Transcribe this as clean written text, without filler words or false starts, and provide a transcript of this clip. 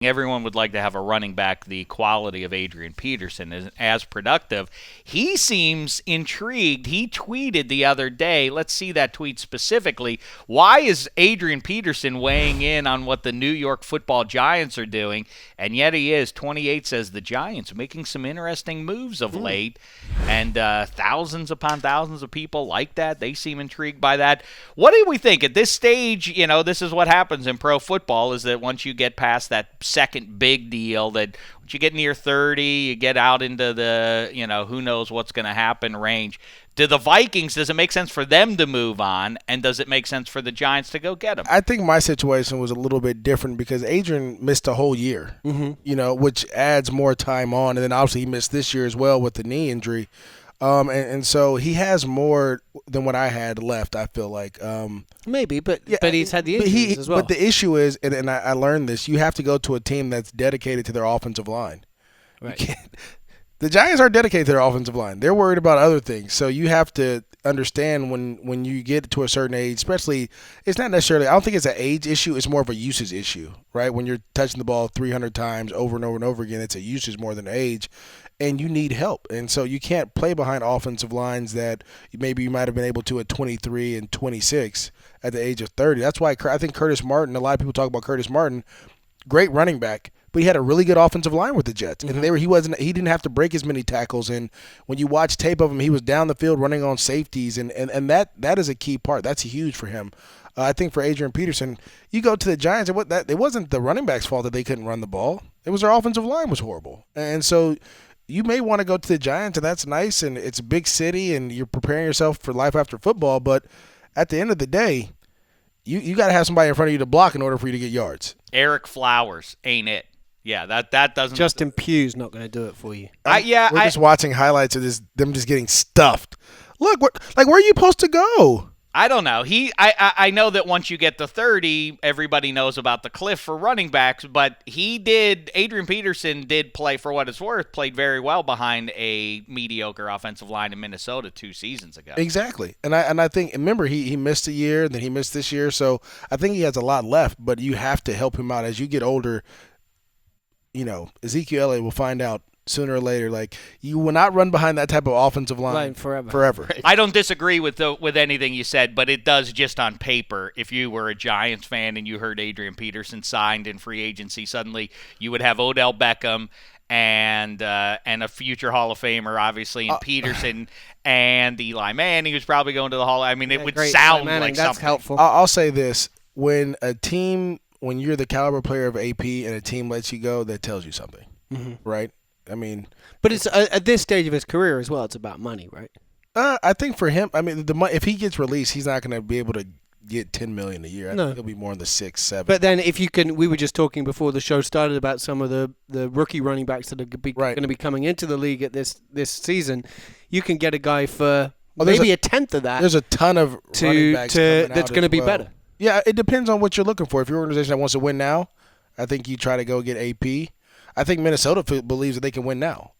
Everyone would like to have a running back the quality of Adrian Peterson, as productive. He seems intrigued. He tweeted the other day, let's see that tweet specifically. Why is Adrian Peterson weighing in on what the New York Football Giants are doing? And yet he is. 28 says the Giants making some interesting moves of late. And thousands upon thousands of people like that. They seem intrigued by that. What do we think? At this stage, this is what happens in pro football, is that once you get past that second big deal, that once you get near 30, you get out into the, who knows what's going to happen range. Do the Vikings, does it make sense for them to move on, and does it make sense for the Giants to go get him? I think my situation was a little bit different because Adrian missed a whole year, which adds more time on. And then obviously he missed this year as well with the knee injury. And so he has more than what I had left, I feel like. Maybe, but he's had the injuries as well. But the issue is, and I learned this, you have to go to a team that's dedicated to their offensive line. Right. The Giants are dedicated to their offensive line. They're worried about other things. So you have to understand when you get to a certain age, especially, it's not necessarily, I don't think it's an age issue, it's more of a usage issue, right? When you're touching the ball 300 times over and over and over again, it's a usage more than age. And you need help. And so you can't play behind offensive lines that maybe you might have been able to at 23 and 26 at the age of 30. That's why I think Curtis Martin, a lot of people talk about Curtis Martin, great running back, but he had a really good offensive line with the Jets. And he didn't have to break as many tackles. And when you watch tape of him, he was down the field running on safeties. And that is a key part. That's huge for him. I think for Adrian Peterson, you go to the Giants, it wasn't the running back's fault that they couldn't run the ball. It was their offensive line was horrible. And so you may want to go to the Giants, and that's nice, and it's a big city, and you're preparing yourself for life after football. But at the end of the day, you got to have somebody in front of you to block in order for you to get yards. Eric Flowers ain't it. Yeah, that doesn't. Justin Pugh's not going to do it for you. We're just watching highlights of them just getting stuffed. Look, where are you supposed to go? I don't know. I know that once you get to 30, everybody knows about the cliff for running backs, but Adrian Peterson did play, for what it's worth, played very well behind a mediocre offensive line in Minnesota 2 seasons ago. Exactly. And I think, remember, he missed a year, then he missed this year, so I think he has a lot left, but you have to help him out as you get older. Ezekiel Elliott will find out sooner or later, you will not run behind that type of offensive line forever. I don't disagree with anything you said, but it does just on paper. If you were a Giants fan and you heard Adrian Peterson signed in free agency, suddenly you would have Odell Beckham and a future Hall of Famer, obviously, and Peterson and Eli Manning, who's probably going to the Hall. I mean, it would sound like that's something. Helpful. I'll say this: when you're the caliber player of AP and a team lets you go, that tells you something, right? I mean, but it's at this stage of his career as well. It's about money, right? I think for him, I mean, if he gets released, he's not going to be able to get $10 million a year. I think he'll be more in the 6, 7. But then, if you can, we were just talking before the show started about some of the rookie running backs that are going to be coming into the league at this season. You can get a guy for maybe a tenth of that. There's a ton of running backs that's going to be better. Yeah, it depends on what you're looking for. If you're an organization that wants to win now, I think you try to go get AP. I think Minnesota believes that they can win now.